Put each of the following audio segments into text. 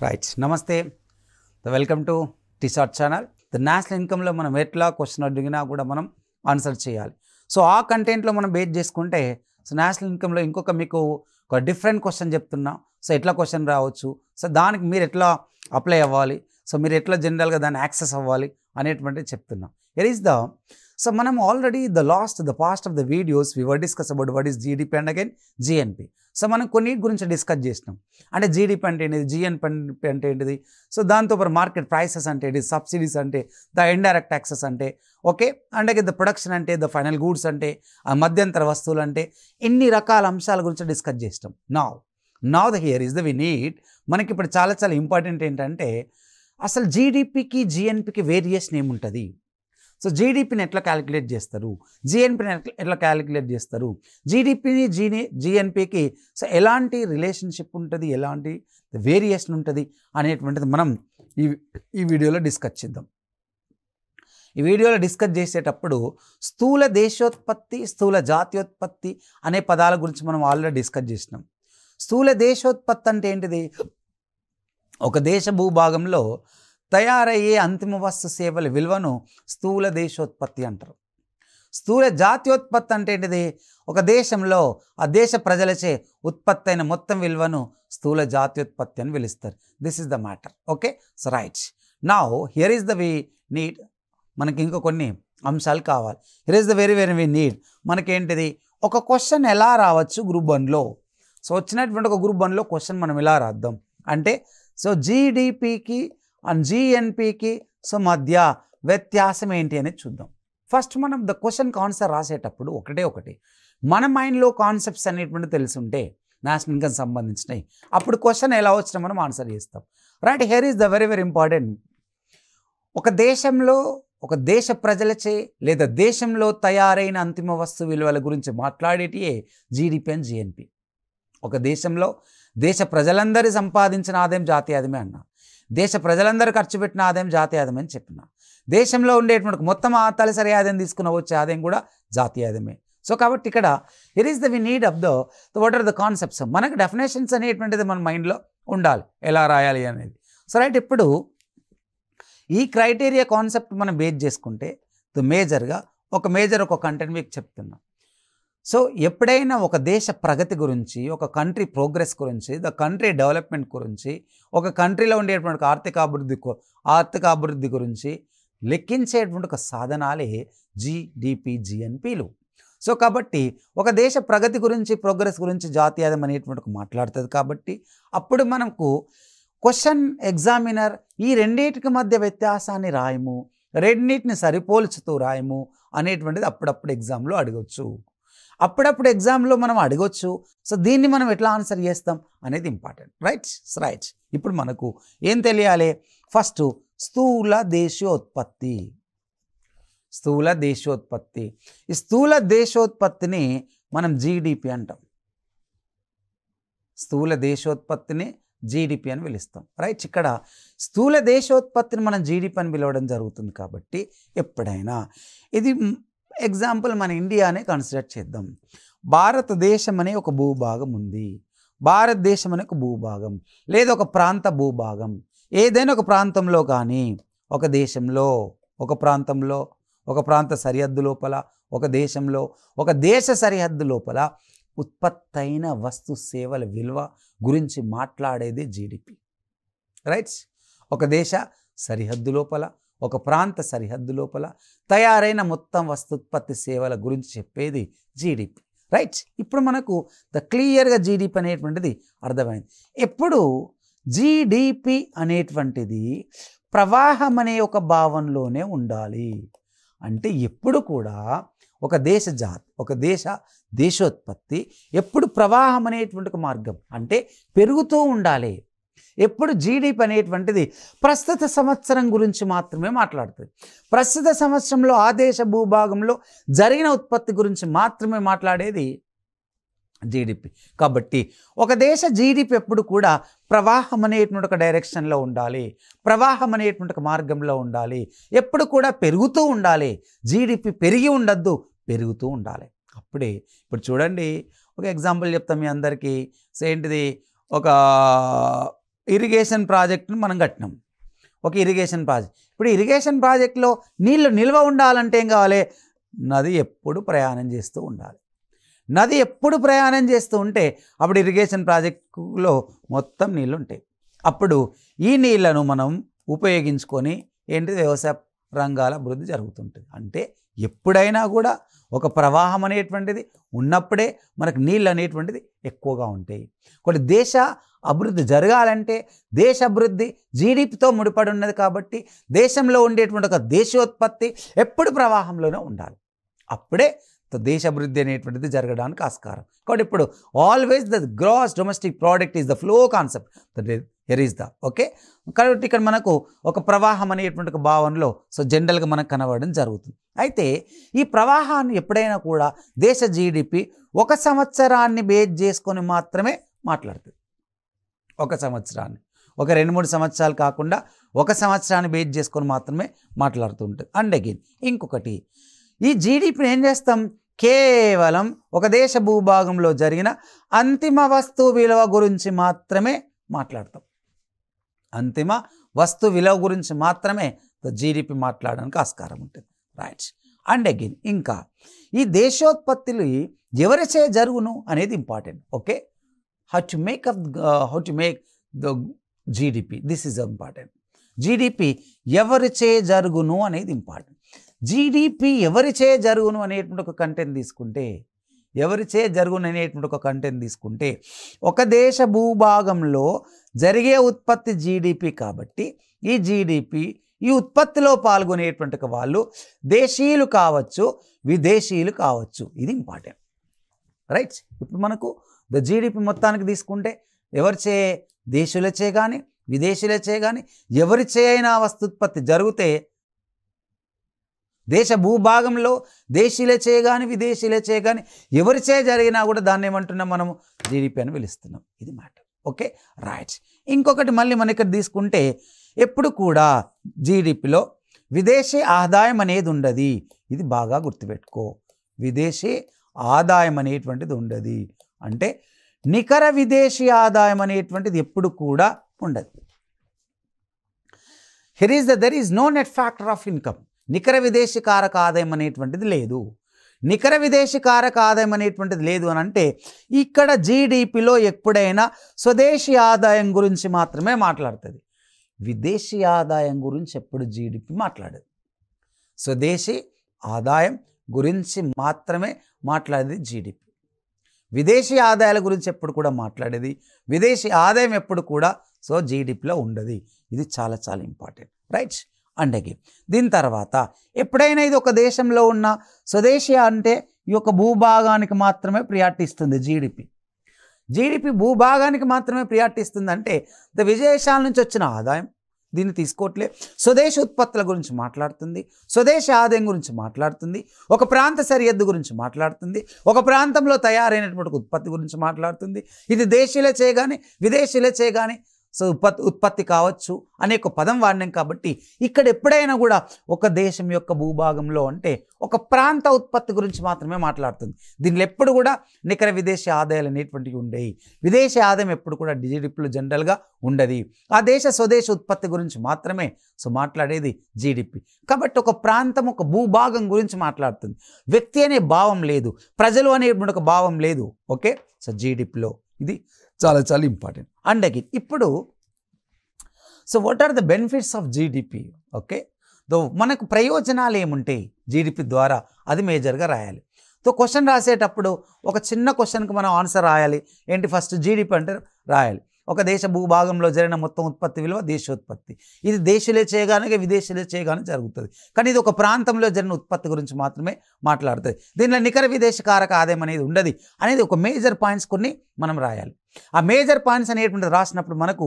Right నమస్తే welcome to T shirt channel. The national ఇన్కమ్లో మనం ఎట్లా క్వశ్చన్ అడిగినా కూడా మనం ఆన్సర్ చేయాలి. సో ఆ కంటెంట్లో మనం బేస్ చేసుకుంటే సో నేషనల్ ఇన్కమ్లో ఇంకొక మీకు ఒక డిఫరెంట్ క్వశ్చన్ చెప్తున్నా. సో ఎట్లా క్వశ్చన్ రావచ్చు, సో దానికి మీరు ఎట్లా అప్లై అవ్వాలి, సో మీరు ఎట్లా జనరల్గా దాన్ని యాక్సెస్ అవ్వాలి అనేటువంటిది చెప్తున్నాం. ఇట్ ఈస్ ద సో మనం already the past of the videos we were discuss about what is GDP and again GNP. So మనం కొన్నిటి గురించి డిస్కస్ చేసినాం. అంటే జీడిపి అంటే ఏంటిది, జిఎన్పి అంటే ఏంటిది, సో దాంతోపాటు మార్కెట్ ప్రైసెస్ అంటే ఏంటి, సబ్సిడీస్ అంటే, ద ఇండైరెక్ట్ ట్యాక్సెస్ అంటే, okay, and again the production అంటే, ద ఫైనల్ గూడ్స్ అంటే, ఆ మధ్యంతర వస్తువులు అంటే, ఇన్ని రకాల అంశాల గురించి డిస్కస్ చేసినాం. Now the here is the we need. మనకి ఇప్పుడు చాలా ఇంపార్టెంట్ ఏంటంటే అసలు జీడిపికి జిఎన్పికి వేరియేషన్ ఏముంటుంది, సో జీడిపిని ఎట్లా క్యాలిక్యులేట్ చేస్తారు, జిఎన్పిని ఎట్లా క్యాలిక్యులేట్ చేస్తారు, జీడిపిని జిఎన్పికి సో ఎలాంటి రిలేషన్షిప్ ఉంటుంది, ఎలాంటి వేరియేషన్ ఉంటుంది అనేటువంటిది మనం ఈ వీడియోలో డిస్కస్ చేద్దాం. ఈ వీడియోలో డిస్కస్ చేసేటప్పుడు స్థూల దేశోత్పత్తి, స్థూల జాతీయోత్పత్తి అనే పదాల గురించి మనం ఆల్రెడీ డిస్కస్ చేసినాం. స్థూల దేశోత్పత్తి అంటే ఏంటిది, ఒక దేశ భూభాగంలో తయారయ్యే అంతిమ వస్తు సేవల విలువను స్థూల దేశోత్పత్తి అంటారు. స్థూల జాతీయోత్పత్తి అంటే ఏంటిది, ఒక దేశంలో ఆ దేశ ప్రజలచే ఉత్పత్తి అయిన మొత్తం విలువను స్థూల జాతీయోత్పత్తి అని పిలుస్తారు. This is the matter. Okay, so right now here is the we need. మనకి ఇంకా కొన్ని అంశాలు కావాలి. Here is the very we need. మనకేంటిది, ఒక క్వశ్చన్ ఎలా రావచ్చు గ్రూప్ 1లో. సో వచ్చినటువంటి ఒక గ్రూప్ 1లో క్వశ్చన్ మనం ఎలా రాద్దాం అంటే, సో జీడిపికి అండ్ జిఎన్పికి సో మధ్య వ్యత్యాసం ఏంటి అనేది చూద్దాం. ఫస్ట్ మనం ద క్వశ్చన్కి ఆన్సర్ రాసేటప్పుడు ఒకటి మన మైండ్లో కాన్సెప్ట్స్ అనేటువంటి తెలుసుంటే నేషనల్ ఇన్కమ్ సంబంధించినవి, అప్పుడు క్వశ్చన్ ఎలా వచ్చినా మనం ఆన్సర్ చేస్తాం. Right, here is the very important. ఒక దేశంలో ఒక దేశ ప్రజలచే లేదా దేశంలో తయారైన అంతిమ వస్తు విలువల గురించి మాట్లాడేటియే జీడిపి అండ్ జిఎన్పి. ఒక దేశంలో దేశ ప్రజలందరూ సంపాదించిన ఆదాయం జాతీయ ఆదాయమే అన్నా, దేశ ప్రజలందరూ ఖర్చు పెట్టిన ఆదాయం జాతీయ ఆదాయం అని చెప్పిన, దేశంలో ఉండేటువంటి మొత్తం తలసరి ఆదాయం తీసుకున్న వచ్చే ఆదాయం కూడా జాతీయ ఆదాయమే. సో కాబట్టి ఇక్కడ here is the we need of the what are the concepts. మనకు డెఫినేషన్స్ అనేటువంటిది మన మైండ్లో ఉండాలి, ఎలా రాయాలి అనేది. సో రైట్, ఇప్పుడు ఈ క్రైటీరియా కాన్సెప్ట్ మనం బేస్ చేసుకుంటే మేజర్గా ఒక కంటెంట్ మీకు చెప్తున్నా. సో ఎప్పుడైనా ఒక దేశ ప్రగతి గురించి, ఒక కంట్రీ ప్రోగ్రెస్ గురించి, ద కంట్రీ డెవలప్మెంట్ గురించి, ఒక కంట్రీలో ఉండేటువంటి ఆర్థిక అభివృద్ధి గురించి లెక్కించేటువంటి ఒక సాధనాలే జీడిపి జిఎన్పిలు. సో కాబట్టి ఒక దేశ ప్రగతి గురించి, ప్రోగ్రెస్ గురించి జాతీయ ఆదాయం అనేటువంటి మాట్లాడుతుంది. కాబట్టి అప్పుడు మనకు క్వశ్చన్ ఎగ్జామినర్ ఈ రెండింటికి మధ్య వ్యత్యాసాన్ని రాయము, రెండింటిని సరిపోల్చుతూ రాయము అనేటువంటిది అప్పుడప్పుడు ఎగ్జామ్లో అడగవచ్చు. అప్పుడప్పుడు ఎగ్జామ్లో మనం అడగొచ్చు. సో దీన్ని మనం ఎట్లా ఆన్సర్ చేస్తాం అనేది ఇంపార్టెంట్. రైట్ ఇప్పుడు మనకు ఏం తెలియాలి, ఫస్ట్ స్థూల దేశోత్పత్తి. ఈ స్థూల దేశోత్పత్తిని మనం జీడిపి అంటాం. స్థూల దేశోత్పత్తిని జీడిపి అని పిలుస్తాం. రైట్, ఇక్కడ స్థూల దేశోత్పత్తిని మనం జీడిపి అని పిలవడం జరుగుతుంది. కాబట్టి ఎప్పుడైనా ఇది ఎగ్జాంపుల్ మన ఇండియానే కన్సిడర్ చేద్దాం. భారతదేశం అనే ఒక భూభాగం ఉంది, భారతదేశం అనే ఒక భూభాగం లేదా ఒక ప్రాంత భూభాగం, ఏదైనా ఒక ప్రాంతంలో కానీ, ఒక దేశంలో, ఒక ప్రాంతంలో, ఒక ప్రాంత సరిహద్దు లోపల, ఒక దేశంలో, ఒక దేశ సరిహద్దు లోపల ఉత్పత్తి అయిన వస్తు సేవల విలువ గురించి మాట్లాడేది జీడిపి. రైట్, ఒక దేశ సరిహద్దు లోపల, ఒక ప్రాంత సరిహద్దు లోపల తయారైన మొత్తం వస్తుత్పత్తి సేవల గురించి చెప్పేది జీడిపి. రైట్, ఇప్పుడు మనకు క్లియర్గా జీడిపి అనేటువంటిది అర్థమైంది. ఎప్పుడు జీడిపి అనేటువంటిది ప్రవాహం అనే ఒక భావనలోనే ఉండాలి. అంటే ఎప్పుడు కూడా ఒక దేశ దేశోత్పత్తి ఎప్పుడు ప్రవాహం అనేటువంటి ఒక మార్గం అంటే పెరుగుతూ ఉండాలి. ఎప్పుడు జీడిపి అనేటువంటిది ప్రస్తుత సంవత్సరం గురించి మాత్రమే మాట్లాడుతుంది. ప్రస్తుత సంవత్సరంలో ఆ దేశ భూభాగంలో జరిగిన ఉత్పత్తి గురించి మాత్రమే మాట్లాడేది జీడిపి. కాబట్టి ఒక దేశ జీడిపి ఎప్పుడు కూడా ప్రవాహం అనేటువంటి ఒక డైరెక్షన్లో ఉండాలి, ప్రవాహం అనేటువంటి ఒక మార్గంలో ఉండాలి, ఎప్పుడు కూడా పెరుగుతూ ఉండాలి. జీడిపి పెరిగి ఉండద్దు, పెరుగుతూ ఉండాలి. అప్పుడే ఇప్పుడు చూడండి, ఒక ఎగ్జాంపుల్ చెప్తాం మీ అందరికీ. సో ఏంటిది, ఒక ఇరిగేషన్ ప్రాజెక్టును మనం కట్టినాం. ఒక ఇరిగేషన్ ప్రాజెక్ట్. ఇప్పుడు ఇరిగేషన్ ప్రాజెక్టులో నీళ్లు నిల్వ ఉండాలంటే ఏం కావాలి? నది ఎప్పుడు ప్రయాణం చేస్తూ ఉండాలి. నది ఎప్పుడు ప్రయాణం చేస్తూ ఉంటే అప్పుడు ఇరిగేషన్ ప్రాజెక్టులో మొత్తం నీళ్ళు ఉంటాయి. అప్పుడు ఈ నీళ్లను మనం ఉపయోగించుకొని ఏంటిది వ్యవసాయ రంగాల అభివృద్ధి జరుగుతుంటుంది. అంటే ఎప్పుడైనా కూడా ఒక ప్రవాహం అనేటువంటిది ఉన్నప్పుడే మనకు నీళ్ళు అనేటువంటిది ఎక్కువగా ఉంటాయి. కొన్ని దేశ అభివృద్ధి జరగాలంటే దేశ అభివృద్ధి జీడిపితో ముడిపడి ఉన్నది కాబట్టి దేశంలో ఉండేటువంటి ఒక దేశోత్పత్తి ఎప్పుడు ప్రవాహంలోనే ఉండాలి. అప్పుడే దేశ అభివృద్ధి అనేటువంటిది జరగడానికి ఆస్కారం. కాబట్టి ఇప్పుడు always the gross domestic product is the flow concept that is the okay. కాబట్టి ఇక్కడ మనకు ఒక ప్రవాహం అనేటువంటి ఒక భావనలో జనరల్గా మనకు కనబడడం జరుగుతుంది. అయితే ఈ ప్రవాహాన్ని ఎప్పుడైనా కూడా దేశ జీడిపి ఒక సంవత్సరాన్ని బేస్ చేసుకొని మాత్రమే మాట్లాడుతుంది. ఒక సంవత్సరాన్ని, ఒక 2-3 సంవత్సరాలు కాకుండా ఒక సంవత్సరాన్ని బేస్ చేసుకొని మాత్రమే మాట్లాడుతూ ఉంటుంది. అండ్ అగైన్ ఇంకొకటి, ఈ జీడిపిని ఏం చేస్తాం? కేవలం ఒక దేశ భూభాగంలో జరిగిన అంతిమ వస్తువు విలువ గురించి మాత్రమే మాట్లాడతాం. అంతిమ వస్తు విలువ గురించి మాత్రమే జీడిపి మాట్లాడడానికి ఆస్కారం ఉంటుంది. రైట్. అండ్ అగైన్ ఇంకా ఈ దేశోత్పత్తులు ఎవరిచే జరుగును అనేది important. Okay, how to make the GDP, this is important. GDP ఎవరిచే జరుగును అనేది ఇంపార్టెంట్. జీడిపి ఎవరిచే జరుగును అనేటువంటి ఒక కంటెంట్ తీసుకుంటే, ఎవరిచే జరుగును అనేటువంటి ఒక కంటెంట్ తీసుకుంటే ఒక దేశ భూభాగంలో జరిగే ఉత్పత్తి జీడిపి కాబట్టి ఈ జీడిపి ఈ ఉత్పత్తిలో పాల్గొనేటువంటి వాళ్ళు దేశీయులు కావచ్చు, విదేశీయులు కావచ్చు. ఇది ఇంపార్టెంట్. రైట్. ఇప్పుడు మనకు ద జీడిపి మొత్తానికి తీసుకుంటే ఎవరిచే, దేశీయులచే కానీ విదేశీయులచే కానీ ఎవరిచే అయినా వస్తుత్పత్తి జరిగితే దేశ భూభాగంలో దేశీయులచే కానీ విదేశీయులచే కానీ ఎవరిచే జరిగినా కూడా దాన్ని ఏమంటున్నాం మనము? జీడిపి అని పిలుస్తున్నాం. ఇది మ్యాటర్. Okay, right. ఇంకొకటి మళ్ళీ మనం ఇక్కడ తీసుకుంటే ఎప్పుడు కూడా జీడిపిలో విదేశీ ఆదాయం అనేది ఉండదు. ఇది బాగా గుర్తుపెట్టుకో. విదేశీ ఆదాయం అనేటువంటిది ఉండదు. అంటే నికర విదేశీ ఆదాయం అనేటువంటిది ఎప్పుడు కూడా ఉండదు. There is no net factor of income. నికర విదేశీ కారక ఆదాయం అనేటువంటిది లేదు. నికర విదేశీ కారక ఆదాయం అనేటువంటిది లేదు అని అంటే ఇక్కడ జీడిపిలో ఎప్పుడైనా స్వదేశీ ఆదాయం గురించి మాత్రమే మాట్లాడుతుంది. విదేశీ ఆదాయం గురించి ఎప్పుడు జీడిపి మాట్లాడదు. స్వదేశీ ఆదాయం గురించి మాత్రమే మాట్లాడేది జీడిపి. విదేశీ ఆదాయాల గురించి ఎప్పుడు కూడా మాట్లాడేది, విదేశీ ఆదాయం ఎప్పుడు కూడా జీడిపిలో ఉండదు. ఇది చాలా చాలా ఇంపార్టెంట్. రైట్. అండ్ అగైన్ దీని తర్వాత ఎప్పుడైనా ఇది ఒక దేశంలో ఉన్న స్వదేశీ అంటే ఈ యొక్క భూభాగానికి మాత్రమే ప్రియారిటీ ఇస్తుంది జీడిపి. జీడిపి భూభాగానికి మాత్రమే ప్రియారిటీ ఇస్తుంది అంటే విదేశాల నుంచి వచ్చిన ఆదాయం దీన్ని తీసుకోవట్లే. స్వదేశ ఉత్పత్తుల గురించి మాట్లాడుతుంది, స్వదేశ ఆదాయం గురించి మాట్లాడుతుంది, ఒక ప్రాంత సరిహద్దు గురించి మాట్లాడుతుంది, ఒక ప్రాంతంలో తయారైనటువంటి ఉత్పత్తి గురించి మాట్లాడుతుంది. ఇది దేశీయులచే కానీ విదేశీయులచే కానీ ఉత్పత్తి కావచ్చు అనే ఒక పదం వాడినాం. కాబట్టి ఇక్కడ ఎప్పుడైనా కూడా ఒక దేశం యొక్క భూభాగంలో అంటే ఒక ప్రాంత ఉత్పత్తి గురించి మాత్రమే మాట్లాడుతుంది. దీనిలో ఎప్పుడు కూడా నికర విదేశీ ఆదాయాలు అనేటువంటివి ఉండేవి. విదేశీ ఆదాయం ఎప్పుడు కూడా జీడిపిలో జనరల్గా ఉండదు. ఆ దేశ స్వదేశ ఉత్పత్తి గురించి మాత్రమే మాట్లాడేది జీడిపి. కాబట్టి ఒక ప్రాంతం ఒక భూభాగం గురించి మాట్లాడుతుంది. వ్యక్తి అనే భావం లేదు, ప్రజలు అనేటువంటి ఒక భావం లేదు. ఓకే, జీడిపిలో ఇది చాలా చాలా ఇంపార్టెంట్. అండ్ అగైన్ ఇప్పుడు what are the benefits of GDP? Okay, మనకు ప్రయోజనాలు ఏముంటాయి జీడిపి ద్వారా, అది మేజర్గా రాయాలి. క్వశ్చన్ రాసేటప్పుడు ఒక చిన్న క్వశ్చన్కి మనం ఆన్సర్ రాయాలి. ఏంటి? ఫస్ట్ జీడిపి అంటే రాయాలి. ఒక దేశ భూభాగంలో జరిగిన మొత్తం ఉత్పత్తి విలువ దేశోత్పత్తి. ఇది దేశీయులే చేయగానే విదేశీయులే చేయగానే జరుగుతుంది. కానీ ఇది ఒక ప్రాంతంలో జరిగిన ఉత్పత్తి గురించి మాత్రమే మాట్లాడుతుంది. దీనిలో నికర విదేశీ కారక ఆదాయం అనేది ఉండదు అనేది ఒక మేజర్ పాయింట్స్ కొన్ని మనం రాయాలి. ఆ మేజర్ పాయింట్స్ అనేటువంటిది రాసినప్పుడు మనకు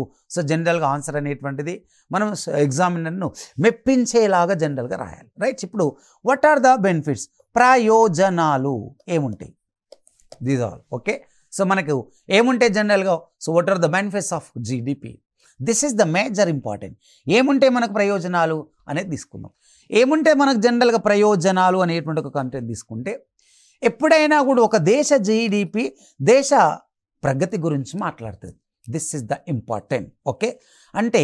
జనరల్గా ఆన్సర్ అనేటువంటిది మనం ఎగ్జామినర్ను మెప్పించేలాగా జనరల్గా రాయాలి. రైట్. ఇప్పుడు వాట్ ఆర్ ద బెనిఫిట్స్? ప్రయోజనాలు ఏముంటాయి? These all. ఓకే, మనకు ఏముంటాయి జనరల్గా? What are the benefits of GDP? This is the major important. ఏముంటే మనకు ప్రయోజనాలు అనేది తీసుకుందాం. ఏముంటే మనకు జనరల్గా ప్రయోజనాలు అనేటువంటి ఒక కంటెంట్ తీసుకుంటే ఎప్పుడైనా కూడా ఒక దేశ జీడిపి దేశ ప్రగతి గురించి మాట్లాడుతుంది. This is the important. Okay, అంటే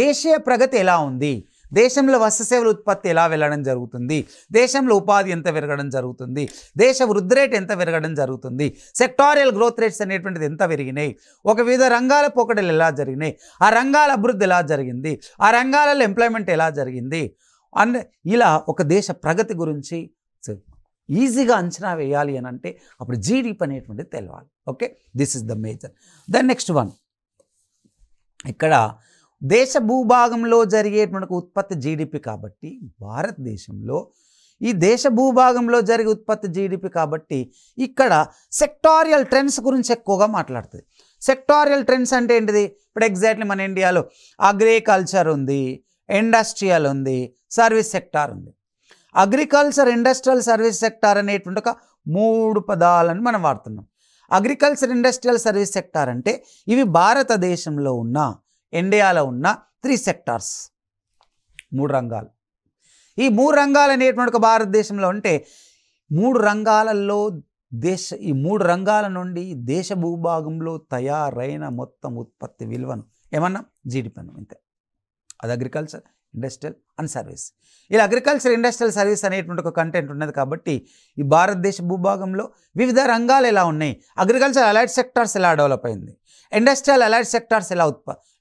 దేశీయ ప్రగతి ఎలా ఉంది, దేశంలో వస్తు సేవల ఉత్పత్తి ఎలా వెళ్ళడం జరుగుతుంది, దేశంలో ఉపాధి ఎంత పెరగడం జరుగుతుంది, దేశ వృద్ధి రేట్ ఎంత పెరగడం జరుగుతుంది, సెక్టారియల్ గ్రోత్ రేట్స్ అనేటువంటిది ఎంత పెరిగినాయి, ఒక వివిధ రంగాల పోకడలు ఎలా జరిగినాయి, ఆ రంగాల అభివృద్ధి ఎలా జరిగింది, ఆ రంగాలలో ఎంప్లాయ్మెంట్ ఎలా జరిగింది అండ్ ఇలా ఒక దేశ ప్రగతి గురించి ఈజీగా అంచనా వేయాలి అని అంటే అప్పుడు జీడిపి అనేటువంటిది తెలవాలి. Okay, this is the major. Then next one, ఇక్కడ దేశ భూభాగంలో జరిగేటువంటి ఉత్పత్తి జీడిపి కాబట్టి భారతదేశంలో ఈ దేశ భూభాగంలో జరిగే ఉత్పత్తి జీడిపి కాబట్టి ఇక్కడ సెక్టారియల్ ట్రెండ్స్ గురించి ఎక్కువగా మాట్లాడుతుంది. సెక్టారియల్ ట్రెండ్స్ అంటే ఏంటిది? ఇప్పుడు ఎగ్జాక్ట్లీ మన ఇండియాలో అగ్రికల్చర్ ఉంది, ఇండస్ట్రియల్ ఉంది, సర్వీస్ సెక్టార్ ఉంది. అగ్రికల్చర్, ఇండస్ట్రియల్, సర్వీస్ సెక్టార్ అనేటువంటి ఒక 3 పదాలను మనం వాడుతున్నాం. అగ్రికల్చర్, ఇండస్ట్రియల్, సర్వీస్ సెక్టార్ అంటే ఇవి భారతదేశంలో ఉన్న, ఇండియాలో ఉన్న 3 సెక్టార్స్, 3 రంగాలు. ఈ 3 రంగాలు అనేటువంటి ఒక భారతదేశంలో ఉంటే 3 రంగాలలో ఈ 3 రంగాల నుండి దేశ భూభాగంలో తయారైన మొత్తం ఉత్పత్తి విలువను ఏమన్నా జీడిపి అన్నాం. ఇంతే. అది అగ్రికల్చర్, ఇండస్ట్రియల్ అండ్ సర్వీస్. ఇలా అగ్రికల్చర్, ఇండస్ట్రియల్, సర్వీస్ అనేటువంటి ఒక కంటెంట్ ఉన్నది కాబట్టి ఈ భారతదేశ భూభాగంలో వివిధ రంగాలు ఎలా ఉన్నాయి, అగ్రికల్చర్ అలైడ్ సెక్టార్స్ ఎలా డెవలప్ అయింది, ఇండస్ట్రియల్ అలైడ్ సెక్టార్స్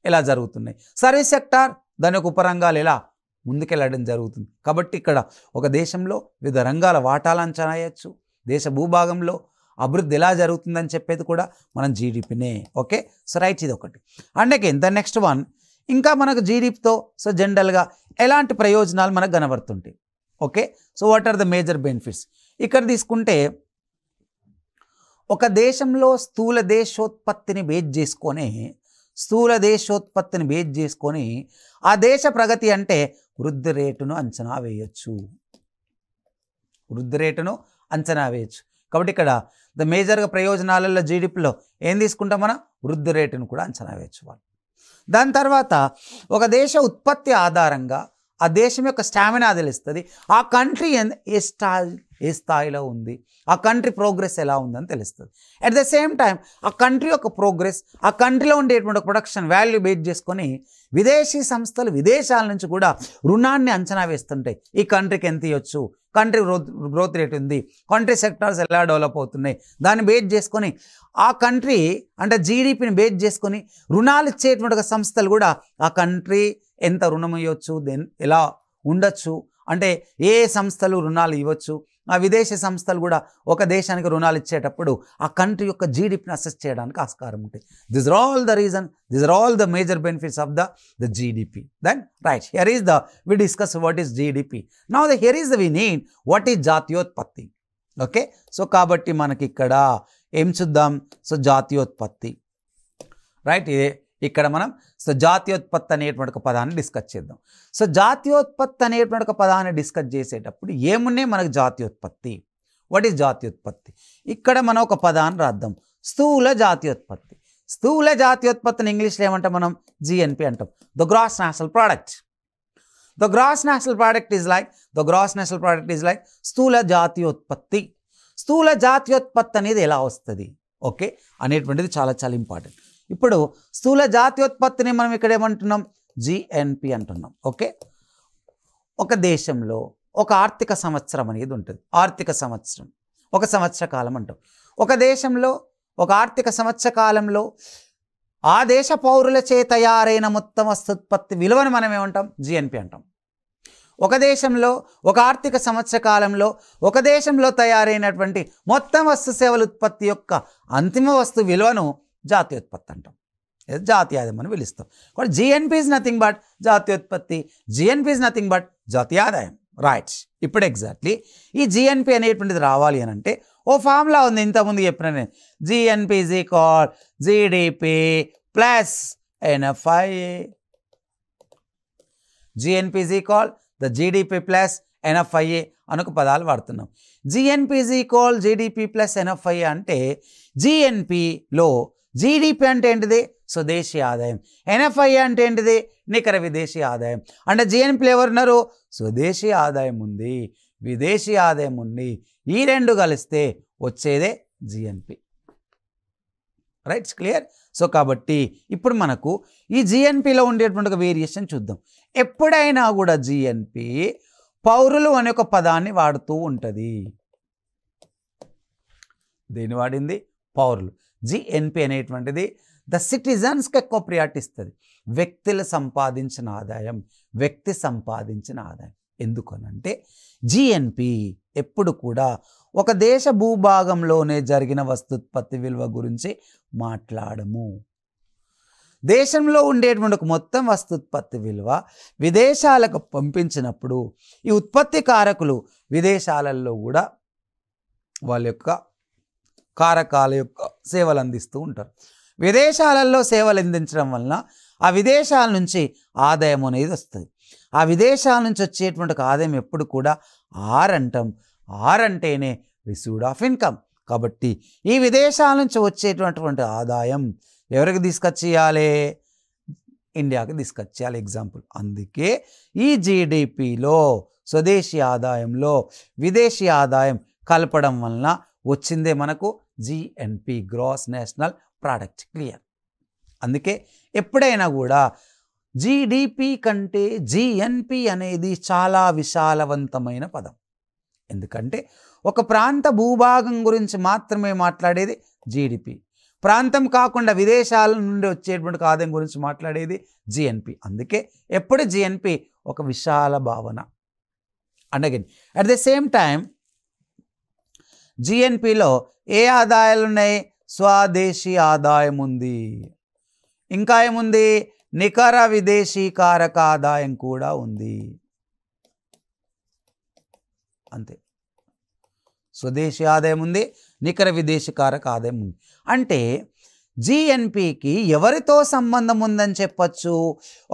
ఎలా జరుగుతున్నాయి, సర్వీస్ సెక్టార్ దాని యొక్క ఉపరంగాలు ఎలా ముందుకెళ్ళడం జరుగుతుంది. కాబట్టి ఇక్కడ ఒక దేశంలో వివిధ రంగాల వాటాలు అంచనా వేయచ్చు, దేశ భూభాగంలో అభివృద్ధి ఎలా జరుగుతుందని చెప్పేది కూడా మనం జీడిపినే. ఓకే, సో రైట్, ఇది ఒకటి. And again the next one, ఇంకా మనకు జీడిపితో సో జనరల్గా ఎలాంటి ప్రయోజనాలు మనకు కనబడుతుంటాయి. Okay, so what are the major benefits? ఇక్కడ తీసుకుంటే ఒక దేశంలో స్థూల దేశోత్పత్తిని బేస్ చేసుకొని ఆ దేశ ప్రగతి అంటే వృద్ధి రేటును అంచనా వేయచ్చు. కాబట్టి ఇక్కడ ద మేజర్గా ప్రయోజనాలలో జీడిపిలో ఏం తీసుకుంటాం మనం? వృద్ధి రేటును కూడా అంచనా వేయచ్చు వాళ్ళు. దాని తర్వాత ఒక దేశ ఉత్పత్తి ఆధారంగా ఆ దేశం యొక్క స్టామినా తెలుస్తుంది, ఆ కంట్రీ ఏ స్థాయిలో ఉంది, ఆ కంట్రీ ప్రోగ్రెస్ ఎలా ఉందని తెలుస్తుంది. అట్ ద సేమ్ టైం ఆ కంట్రీ యొక్క ప్రోగ్రెస్, ఆ కంట్రీలో ఉండేటువంటి ప్రొడక్షన్ వాల్యూ బేస్ చేసుకొని విదేశీ సంస్థలు విదేశాల నుంచి కూడా రుణాన్ని అంచనా వేస్తుంటాయి. ఈ కంట్రీకి ఎంత ఇవ్వచ్చు, కంట్రీ గ్రోత్ రేట్ ఉంది, కంట్రీ సెక్టార్స్ ఎలా డెవలప్ అవుతున్నాయి, దాన్ని బేస్ చేసుకొని ఆ కంట్రీ అంటే జీడిపిని బేస్ చేసుకొని రుణాలు ఇచ్చేటువంటి సంస్థలు కూడా ఆ కంట్రీ ఎంత రుణం ఇవ్వచ్చు, ఎలా ఉండొచ్చు, అంటే ఏ సంస్థలు రుణాలు ఇవ్వచ్చు, ఆ విదేశీ సంస్థలు కూడా ఒక దేశానికి రుణాలు ఇచ్చేటప్పుడు ఆ కంట్రీ యొక్క జీడిపిని అసెస్ చేయడానికి ఆస్కారం ఉంటుంది. This are all the major benefits of the GDP. Then right, here is we discuss what is GDP. Now here is we need what is జాతీయోత్పత్తి. ఓకే, సో కాబట్టి మనకి ఇక్కడ ఏం చూద్దాం? సో జాతీయోత్పత్తి, రైట్. ఇక్కడ మనం సో జాతీయోత్పత్తి అనేటువంటి ఒక పదాన్ని డిస్కస్ చేద్దాం. సో జాతీయోత్పత్తి అనేటువంటి ఒక పదాన్ని డిస్కస్ చేసేటప్పుడు ఏమున్నాయి మనకు? జాతీయోత్పత్తి. వాట్ ఈస్ జాతీయోత్పత్తి? ఇక్కడ మనం ఒక పదాన్ని రాద్దాం, స్థూల జాతీయోత్పత్తి. స్థూల జాతీయోత్పత్తిని ఇంగ్లీష్లో ఏమంటాం మనం? జిఎన్పి అంటాం. The gross national product. The gross national product is like స్థూల జాతీయోత్పత్తి. స్థూల జాతీయోత్పత్తి అనేది ఎలా వస్తుంది ఓకే అనేటువంటిది చాలా చాలా ఇంపార్టెంట్. ఇప్పుడు స్థూల జాతీయోత్పత్తిని మనం ఇక్కడ ఏమంటున్నాం? జిఎన్పి అంటున్నాం. ఓకే, ఒక దేశంలో ఒక ఆర్థిక సంవత్సరం అనేది ఉంటుంది. ఆర్థిక సంవత్సరం, ఒక సంవత్సర కాలం అంటాం. ఒక దేశంలో ఒక ఆర్థిక సంవత్సర కాలంలో ఆ దేశ పౌరులచే తయారైన మొత్తం వస్తోత్పత్తి విలువను మనం ఏమంటాం? జిఎన్పి అంటాం. ఒక దేశంలో ఒక ఆర్థిక సంవత్సర కాలంలో ఒక దేశంలో తయారైనటువంటి మొత్తం వస్తు సేవల ఉత్పత్తి యొక్క అంతిమ వస్తు విలువను జాతీయోత్పత్తి అంటాం. జాతీయ ఆదాయం అని పిలుస్తాం. కాబట్టి జిఎన్పి ఈజ్ నథింగ్ బట్ జాతీయోత్పత్తి, జిఎన్పి ఈజ్ నథింగ్ బట్ జాతీయ ఆదాయం. రైట్. ఇప్పుడు ఎగ్జాక్ట్లీ ఈ జిఎన్పి అనేటువంటిది రావాలి అని అంటే ఓ ఫార్ములా ఉంది, ఇంతకుముందు చెప్పిన నేను. GNP is equal GDP plus NFIA. GNP is equal the GDP plus NFIA అనొక పదాలు వాడుతున్నాం. GNP is equal GDP plus NFIA అంటే జిఎన్పిలో జీడిపి అంటే ఏంటిది? స్వదేశీ ఆదాయం. ఎన్ఎఫ్ఐఏ అంటే ఏంటిది? నికర విదేశీ ఆదాయం. అంటే జిఎన్పిలో ఎవరున్నారు? స్వదేశీ ఆదాయం ఉంది, విదేశీ ఆదాయం ఉంది. ఈ రెండు కలిస్తే వచ్చేదే జిఎన్పి. Right, clear. సో కాబట్టి ఇప్పుడు మనకు ఈ జిఎన్పిలో ఉండేటువంటి ఒక వేరియేషన్ చూద్దాం. ఎప్పుడైనా కూడా జిఎన్పి పౌరులు అనే ఒక పదాన్ని వాడుతూ ఉంటుంది. దేని వాడింది? పౌరులు. జిఎన్పి అనేటువంటిది ద సిటిజన్స్కి ఎక్కువ ప్రియారిటీ ఇస్తుంది. వ్యక్తులు సంపాదించిన ఆదాయం, వ్యక్తి సంపాదించిన ఆదాయం. ఎందుకనంటే జిఎన్పి ఎప్పుడు కూడా ఒక దేశ భూభాగంలోనే జరిగిన వస్తుత్పత్తి విలువ గురించి మాట్లాడము. దేశంలో ఉండేటువంటి ఒక మొత్తం వస్తుత్పత్తి విలువ విదేశాలకు పంపించినప్పుడు ఈ ఉత్పత్తి కారకులు విదేశాలలో కూడా వాళ్ళ యొక్క కారకాల యొక్క సేవలు అందిస్తూ ఉంటారు. విదేశాలలో సేవలు అందించడం వలన ఆ విదేశాల నుంచి ఆదాయం అనేది వస్తుంది. ఆ విదేశాల నుంచి వచ్చేటువంటి ఆదాయం ఎప్పుడు కూడా ఆర్ అంటాం. ఆర్ అంటేనే రిసీవ్డ్ ఆఫ్ ఇన్కమ్. కాబట్టి ఈ విదేశాల నుంచి వచ్చేటువంటి ఆదాయం ఎవరికి తీసుకొచ్చేయాలి? ఇండియాకి తీసుకొచ్చేయాలి. ఎగ్జాంపుల్. అందుకే ఈ జీడిపిలో స్వదేశీ ఆదాయంలో విదేశీ ఆదాయం కలపడం వలన వచ్చిందే మనకు GNP, gross national product. Clear. అందుకే ఎప్పుడైనా కూడా జీడిపి కంటే జిఎన్పి అనేది చాలా విశాలవంతమైన పదం. ఎందుకంటే ఒక ప్రాంత భూభాగం గురించి మాత్రమే మాట్లాడేది జీడిపి. ప్రాంతం కాకుండా విదేశాల నుండి వచ్చేటువంటి ఆదాయం గురించి మాట్లాడేది జిఎన్పి. అందుకే ఎప్పుడు జిఎన్పి ఒక విశాల భావన. And again at the same time జిఎన్పిలో ఏ ఆదాయాలు ఉన్నాయి? స్వదేశీ ఆదాయం ఉంది. ఇంకా ఏముంది? నికర విదేశీ కారక ఆదాయం కూడా ఉంది. అంతే. స్వదేశీ ఆదాయం ఉంది, నికర విదేశీ కారక ఆదాయం ఉంది. అంటే జిఎన్పికి ఎవరితో సంబంధం ఉందని చెప్పచ్చు?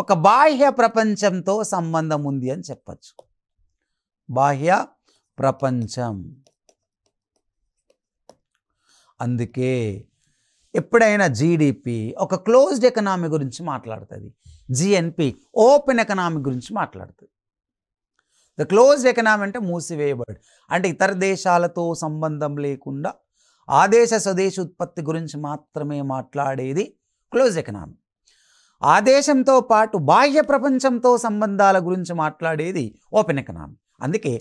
ఒక బాహ్య ప్రపంచంతో సంబంధం ఉంది అని చెప్పచ్చు. బాహ్య ప్రపంచం. అందుకే ఎప్పుడైనా జీడిపి ఒక క్లోజ్డ్ ఎకనామీ గురించి మాట్లాడుతుంది, జిఎన్పి ఓపెన్ ఎకనామీ గురించి మాట్లాడుతుంది. ద క్లోజ్డ్ ఎకనామీ అంటే మూసివేయబడి, అంటే ఇతర దేశాలతో సంబంధం లేకుండా ఆ దేశ స్వదేశీ ఉత్పత్తి గురించి మాత్రమే మాట్లాడేది క్లోజ్డ్ ఎకనామీ. ఆ దేశంతో పాటు బాహ్య ప్రపంచంతో సంబంధాల గురించి మాట్లాడేది ఓపెన్ ఎకనామీ. అందుకే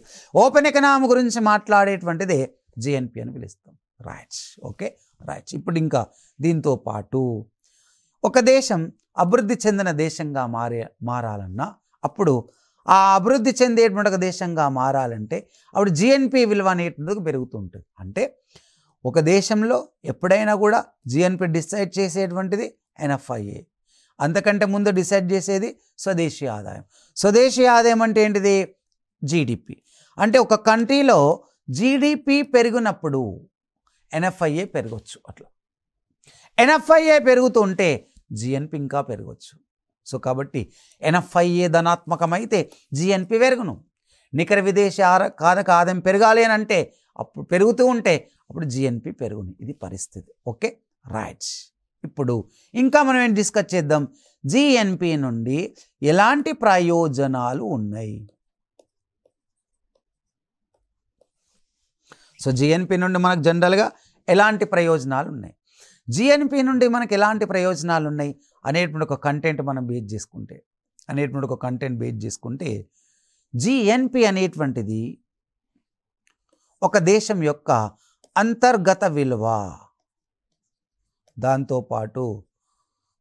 ఓపెన్ ఎకనామీ గురించి మాట్లాడేటువంటిదే జిఎన్పి అని పిలుస్తాం. Right, okay, right. ఇప్పుడు ఇంకా దీంతో పాటు ఒక దేశం అభివృద్ధి చెందిన దేశంగా మారాలన్నా అప్పుడు ఆ అభివృద్ధి చెందేటువంటి ఒక దేశంగా మారాలంటే అప్పుడు జిఎన్పి విలువ అనేటువంటిది పెరుగుతూ ఉంటుంది. అంటే ఒక దేశంలో ఎప్పుడైనా కూడా జిఎన్పి డిసైడ్ చేసేటువంటిది ఎన్ఎఫ్ఐఏ. అంతకంటే ముందు డిసైడ్ చేసేది స్వదేశీ ఆదాయం. స్వదేశీ ఆదాయం అంటే ఏంటిది? జీడిపి. అంటే ఒక కంట్రీలో జీడిపి పెరిగినప్పుడు ఎన్ఎఫ్ఐఏ పెరగవచ్చు. అట్లా ఎన్ఎఫ్ఐఏ పెరుగుతుంటే జిఎన్పి ఇంకా పెరగవచ్చు. సో కాబట్టి ఎన్ఎఫ్ఐఏ ధనాత్మకమైతే జిఎన్పి పెరుగును. నికర విదేశీ కారక ఆదాయం పెరగాలి అని అంటే అప్పుడు పెరుగుతూ ఉంటే అప్పుడు జిఎన్పి పెరుగును. ఇది పరిస్థితి. Okay, right. ఇప్పుడు ఇంకా మనం ఏం డిస్కస్ చేద్దాం? జిఎన్పి నుండి ఎలాంటి ప్రయోజనాలు ఉన్నాయి? సో జిఎన్పి నుండి మనకు జనరల్గా ఎలాంటి ప్రయోజనాలు ఉన్నాయి, జిఎన్పి నుండి మనకు ఎలాంటి ప్రయోజనాలు ఉన్నాయి అనేటువంటి ఒక కంటెంట్ మనం బేస్ చేసుకుంటే జిఎన్పి అనేటువంటిది ఒక దేశం యొక్క అంతర్గత విలువ, దాంతోపాటు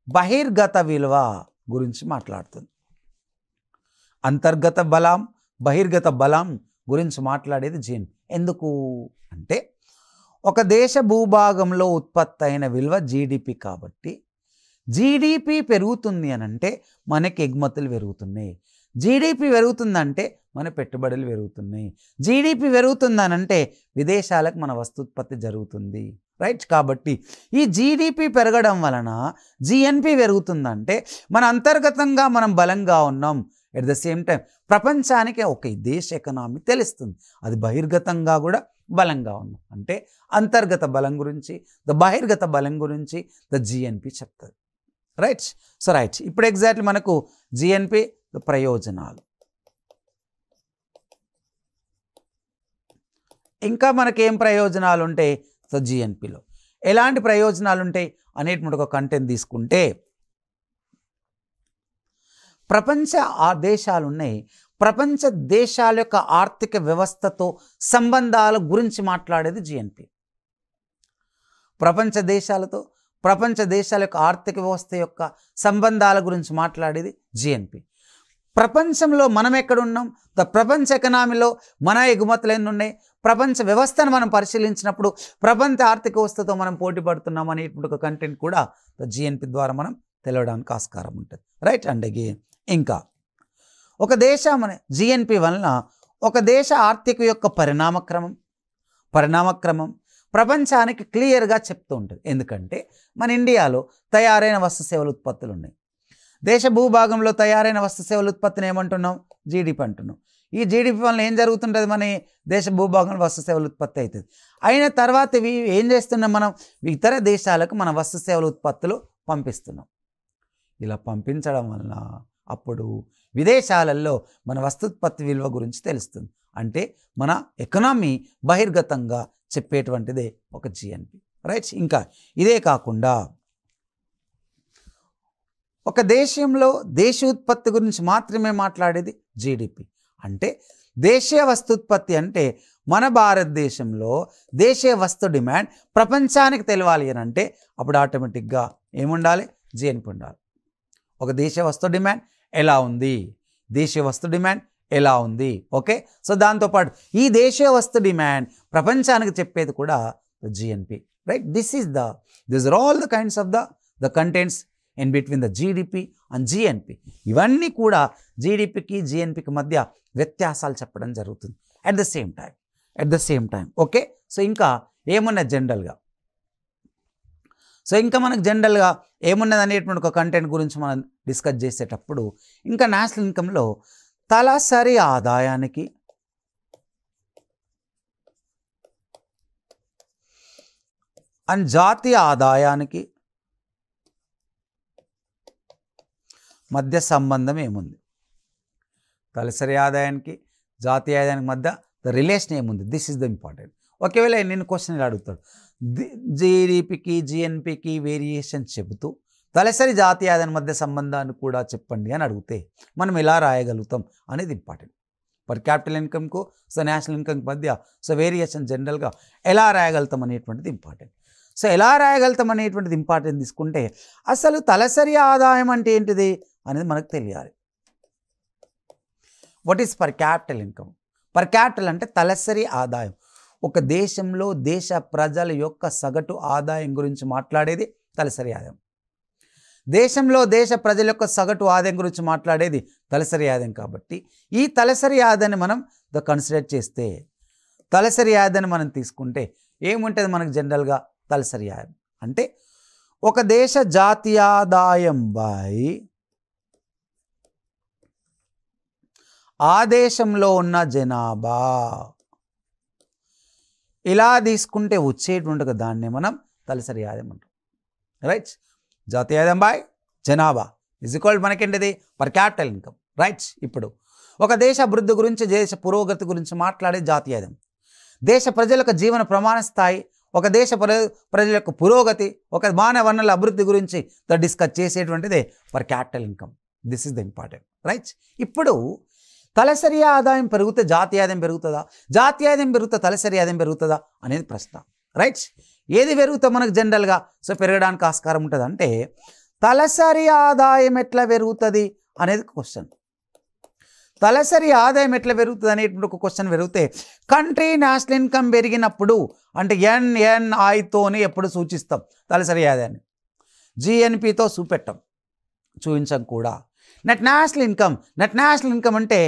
బహిర్గత విలువ గురించి మాట్లాడుతుంది. అంతర్గత బలం, బహిర్గత బలం గురించి మాట్లాడేది జిఎన్పి. ఎందుకు అంటే ఒక దేశ భూభాగంలో ఉత్పత్తి అయిన విలువ జీడిపి. కాబట్టి జీడిపి పెరుగుతుంది అని అంటే మనకి ఎగుమతులు పెరుగుతున్నాయి. జీడిపి పెరుగుతుందంటే మన పెట్టుబడులు పెరుగుతున్నాయి. జీడిపి పెరుగుతుందనంటే విదేశాలకు మన వస్తుత్పత్తి జరుగుతుంది. రైట్. కాబట్టి ఈ జీడిపి పెరగడం వలన జిఎన్పి పెరుగుతుందంటే మన అంతర్గతంగా మనం బలంగా ఉన్నాం. ఎట్ ద సేమ్ టైం ప్రపంచానికి ఒక దేశ ఎకనామీ తెలుస్తుంది, అది బహిర్గతంగా కూడా బలంగా ఉన్నాం. అంటే అంతర్గత బలం గురించి, ద బహిర్గత బలం గురించి ద జిఎన్పి చెప్తుంది. రైట్. సో రైట్, ఇప్పుడు ఎగ్జాక్ట్లీ మనకు జిఎన్పి ప్రయోజనాలు, ఇంకా మనకేం ప్రయోజనాలు ఉంటాయి సో జిఎన్పిలో. ఎలాంటి ప్రయోజనాలు ఉంటాయి అనేటువంటి ఒక కంటెంట్ తీసుకుంటే, ప్రపంచ దేశాలు ఉన్నాయి. ప్రపంచ దేశాల యొక్క ఆర్థిక వ్యవస్థతో సంబంధాల గురించి మాట్లాడేది జిఎన్పి. ప్రపంచ దేశాల యొక్క ఆర్థిక వ్యవస్థ యొక్క సంబంధాల గురించి మాట్లాడేది జిఎన్పి. ప్రపంచంలో మనం ఎక్కడున్నాం, ప్రపంచ ఎకనామీలో మన ఎగుమతులు ఎన్ని ఉన్నాయి, ప్రపంచ వ్యవస్థను మనం పరిశీలించినప్పుడు ప్రపంచ ఆర్థిక వ్యవస్థతో మనం పోటీ పడుతున్నాం అనేటువంటి ఒక కంటెంట్ కూడా జిఎన్పి ద్వారా మనం తెలవడానికి ఆస్కారం ఉంటుంది. రైట్. అండ్ అగైన్ ఇంకా ఒక దేశం జిఎన్పి వలన ఒక దేశ ఆర్థిక యొక్క పరిణామక్రమం ప్రపంచానికి క్లియర్గా చెప్తూ ఉంటుంది. ఎందుకంటే మన ఇండియాలో తయారైన వస్తు సేవల ఉత్పత్తులు ఉన్నాయి. దేశ భూభాగంలో తయారైన వస్తు సేవల ఉత్పత్తిని ఏమంటున్నాం? జీడిపి అంటున్నాం. ఈ జీడిపి వలన ఏం జరుగుతుంటుంది? మన దేశ భూభాగంలో వస్తు సేవల ఉత్పత్తి అవుతుంది. అయిన తర్వాత ఇవి ఏం చేస్తున్నాం? మనం ఇతర దేశాలకు మన వస్తు సేవల ఉత్పత్తులు పంపిస్తున్నాం. ఇలా పంపించడం వలన అప్పుడు విదేశాలలో మన వస్తుత్పత్తి విలువ గురించి తెలుస్తుంది. అంటే మన ఎకనామీ బహిర్గతంగా చెప్పేటువంటిదే ఒక జిఎన్పి. రైట్. ఇంకా ఇదే కాకుండా ఒక దేశంలో దేశోత్పత్తి గురించి మాత్రమే మాట్లాడేది జీడిపి. అంటే దేశీయ వస్తుత్పత్తి అంటే మన భారతదేశంలో దేశీయ వస్తు డిమాండ్ ప్రపంచానికి తెలవాలి అని అంటే అప్పుడు ఆటోమేటిక్గా ఏముండాలి? జిఎన్పి ఉండాలి. ఒక దేశీయ వస్తు డిమాండ్ ఎలా ఉంది, దేశీయ వస్తు డిమాండ్ ఎలా ఉంది. ఓకే. సో దాంతోపాటు ఈ దేశీయ వస్తు డిమాండ్ ప్రపంచానికి చెప్పేది కూడా GNP. Right. These are all the kinds of the contents in between the GDP and GNP. ఇవన్నీ కూడా జీడిపికి జిఎన్పికి మధ్య వ్యత్యాసాలు చెప్పడం జరుగుతుంది at the same time. Okay. So ఇంకా ఏమున్నది జనరల్గా? ఇంకా మనకు జనరల్గా ఏమున్నది అనేటువంటి ఒక కంటెంట్ గురించి మనం డిస్కస్ చేసేటప్పుడు ఇంకా నేషనల్ ఇన్కంలో తలసరి ఆదాయానికి అండ్ జాతీయ ఆదాయానికి మధ్య సంబంధం ఏముంది? తలసరి ఆదాయానికి జాతీయ ఆదాయానికి మధ్య ద రిలేషన్ ఏముంది? This is the important. ఒకవేళ నేను క్వశ్చన్ ఇలా అడుగుతాడు, జీడిపికి జిఎన్పికి వేరియేషన్ చెబుతూ తలసరి జాతీయ ఆదాయం మధ్య సంబంధాన్ని కూడా చెప్పండి అని అడిగితే మనం ఎలా రాయగలుగుతాం అనేది ఇంపార్టెంట్. పర్ క్యాపిటల్ ఇన్కమ్కు నేషనల్ ఇన్కమ్ మధ్య వేరియేషన్ జనరల్గా ఎలా రాయగలుగుతాం అనేటువంటిది ఇంపార్టెంట్. ఎలా రాయగలుగుతాం అనేటువంటిది ఇంపార్టెంట్ తీసుకుంటే అసలు తలసరి ఆదాయం అంటే ఏంటిది అనేది మనకు తెలియాలి. What is per capital income? Per capital అంటే తలసరి ఆదాయం. ఒక దేశంలో దేశ ప్రజల యొక్క సగటు ఆదాయం గురించి మాట్లాడేది తలసరి ఆదాయం. దేశంలో దేశ ప్రజల యొక్క సగటు ఆదాయం గురించి మాట్లాడేది తలసరి ఆదాయం. కాబట్టి ఈ తలసరి ఆదాయాన్ని మనం కన్సిడర్ చేస్తే, తలసరి ఆదాయాన్ని మనం తీసుకుంటే ఏముంటుంది మనకు జనరల్గా? తలసరి ఆదాయం అంటే ఒక దేశ జాతీయాదాయం బై ఆ దేశంలో ఉన్న జనాభా, ఇలా తీసుకుంటే వచ్చేటువంటి దాన్ని మనం తలసరి ఆదాయం అంటాం. రైట్. జాతీయ ఆదాయం బై జనాభా ఈజ్ ఈక్వల్ మనకేంటిది? Per capital income. రైట్. ఇప్పుడు ఒక దేశ అభివృద్ధి గురించి, దేశ పురోగతి గురించి మాట్లాడే జాతీయ ఆదాయం, దేశ ప్రజల యొక్క జీవన ప్రమాణ స్థాయి, ఒక దేశ ప్రజల యొక్క పురోగతి, ఒక మానవ వనరుల అభివృద్ధి గురించి డిస్కస్ చేసేటువంటిదే per capital income. This is the important. Right. ఇప్పుడు తలసరి ఆదాయం పెరిగితే జాతీయ ఆదాయం పెరుగుతుందా, జాతీయ ఆదాయం పెరిగితే తలసరి ఆదాయం పెరుగుతుందా అనేది ప్రశ్న. రైట్. ఏది పెరుగుతా మనకు జనరల్గా పెరగడానికి ఆస్కారం ఉంటుంది అంటే తలసరి ఆదాయం ఎట్లా పెరుగుతుంది అనేది క్వశ్చన్. తలసరి ఆదాయం ఎట్లా పెరుగుతుంది అనేటువంటి ఒక క్వశ్చన్ పెరిగితే కంట్రీ నేషనల్ ఇన్కమ్ పెరిగినప్పుడు అంటే ఎన్ఎన్ఐతోని ఎప్పుడు సూచిస్తాం తలసరి ఆదాయాన్ని, జిఎన్పితో చూపించం కూడా. నెట్ నేషనల్ ఇన్కమ్ అంటే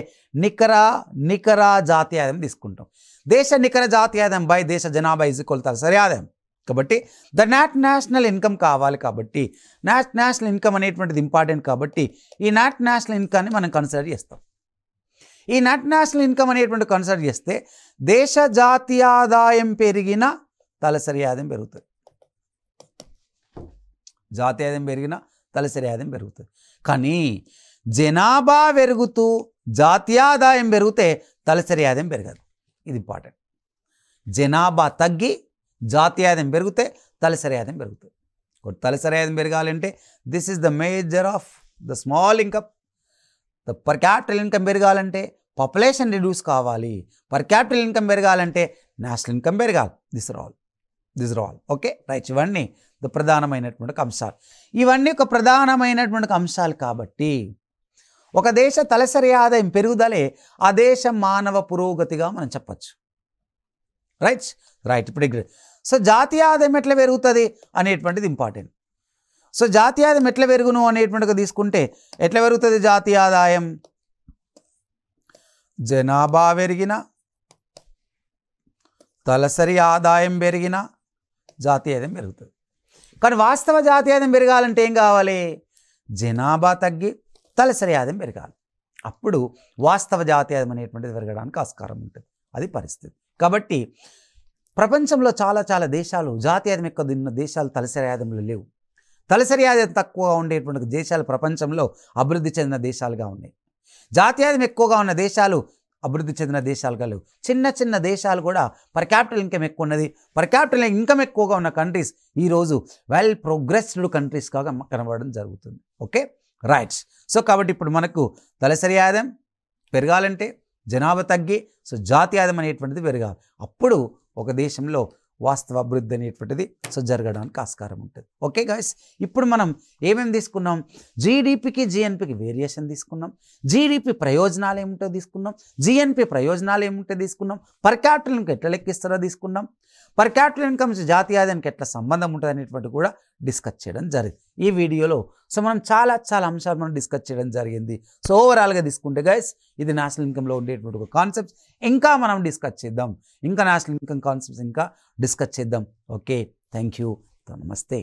నికర జాతీయ ఆదాయం తీసుకుంటాం. దేశ నికర జాతీయ ఆదాయం బై దేశ జనాభా ఈజ్ ఈక్వల్ తలసరి ఆదాయం. కాబట్టి ద నేషనల్ ఇన్కమ్ కావాలి. కాబట్టి నేషనల్ ఇన్కమ్ అనేటువంటిది ఇంపార్టెంట్. కాబట్టి ఈ నేషనల్ ఇన్కమ్ని మనం కన్సిడర్ చేస్తాం. ఈ నేషనల్ ఇన్కమ్ అనేటువంటి కన్సిడర్ చేస్తే దేశ జాతీయ ఆదాయం పెరిగిన తలసరి ఆదాయం పెరుగుతుంది, జాతీయ ఆదాయం పెరిగిన తలసరి ఆదాయం పెరుగుతుంది. కానీ జనాభా పెరుగుతూ జాతీయ ఆదాయం పెరిగితే తలసరి ఆదాయం పెరగదు. ఇది ఇంపార్టెంట్. జనాభా తగ్గి జాతీయ ఆదాయం పెరిగితే తలసరి ఆదాయం పెరుగుతుంది. తలసరి ఆదాయం పెరగాలంటే this is the major of the small income. The per capital income పెరగాలంటే పాపులేషన్ రిడ్యూస్ కావాలి. పర్ క్యాపిటల్ ఇన్కమ్ పెరగాలంటే నేషనల్ ఇన్కమ్ పెరగాలి. This are all okay right. ఇవన్నీ ప్రధానమైనటువంటి అంశాలు. ఇవన్నీ ఒక ప్రధానమైనటువంటి అంశాలు కాబట్టి ఒక దేశ తలసరి ఆదాయం పెరుగుదలే ఆ దేశ మానవ పురోగతిగా మనం చెప్పచ్చు. రైట్. ఇప్పుడు సో జాతీయ ఆదాయం ఎట్లా పెరుగుతుంది అనేటువంటిది ఇంపార్టెంట్. సో జాతీయ ఆదాయం ఎట్లా పెరుగును అనేటువంటిగా తీసుకుంటే ఎట్లా పెరుగుతుంది జాతీయ ఆదాయం? జనాభా పెరిగిన, తలసరి ఆదాయం పెరిగిన జాతీయ ఆదాయం పెరుగుతుంది. కానీ వాస్తవ జాతీయ ఆదాయం పెరగాలంటే ఏం కావాలి? జనాభా తగ్గి తలసరి ఆదాయం పెరగాలి. అప్పుడు వాస్తవ జాతీయ ఆదాయం అనేటువంటిది పెరగడానికి ఆస్కారం ఉంటుంది. అది పరిస్థితి. కాబట్టి ప్రపంచంలో చాలా దేశాలు జాతీయ ఆదాయం ఎక్కువ ఉన్న దేశాలు తలసరి ఆదాయంలో లేవు. తలసరి ఆదాయం తక్కువగా ఉండేటువంటి దేశాలు ప్రపంచంలో అభివృద్ధి చెందిన దేశాలుగా ఉన్నాయి. జాతీయ ఆదాయం ఎక్కువగా ఉన్న దేశాలు అభివృద్ధి చెందిన దేశాలుగా లేవు. చిన్న దేశాలు కూడా పర్ క్యాపిటల్ ఇన్కమ్ ఎక్కువ ఉన్నది. పర్ క్యాపిటల్ ఇన్కమ్ ఎక్కువగా ఉన్న కంట్రీస్ ఈరోజు వెల్ ప్రోగ్రెస్డ్ కంట్రీస్గా కనబడడం జరుగుతుంది. Okay right. సో కాబట్టి ఇప్పుడు మనకు తలసరి ఆదాయం పెరగాలంటే జనాభా తగ్గి సో జాతీయ ఆదాయం అనేటువంటిది పెరగాలి. అప్పుడు ఒక దేశంలో వాస్తవ అభివృద్ధి అనేటువంటిది సో జరగడానికి ఆస్కారం ఉంటుంది. ఓకే గైస్, ఇప్పుడు మనం ఏమేమి తీసుకున్నాం? జీడిపికి జిఎన్పికి వేరియేషన్ తీసుకున్నాం. జీడిపి ప్రయోజనాలు ఏమిటో తీసుకున్నాం. జిఎన్పి ప్రయోజనాలు ఏమిటో తీసుకున్నాం. పర్ క్యాపిటల్ ఇన్కమ్ ఎట్లా లెక్కిస్తారో తీసుకున్నాం. పర్ క్యాపిటల్ ఇన్కమ్ జాతీయ ఆదాయానికి ఎట్లా సంబంధం ఉంటుంది అనేటువంటి కూడా డిస్కస్ చేయడం జరిగింది ఈ వీడియోలో. సో మనం చాలా అంశాలు మనం డిస్కస్ చేయడం జరిగింది. సో ఓవరాల్గా తీసుకుంటే గైస్ ఇది నేషనల్ ఇన్కమ్లో ఉండేటువంటి ఒక కాన్సెప్ట్స్ ఇంకా మనం డిస్కస్ చేద్దాం. ఇంకా నేషనల్ ఇన్కమ్ కాన్సెప్ట్స్ ఇంకా డిస్కస్ చేద్దాం. ఓకే, థ్యాంక్ యూ, నమస్తే.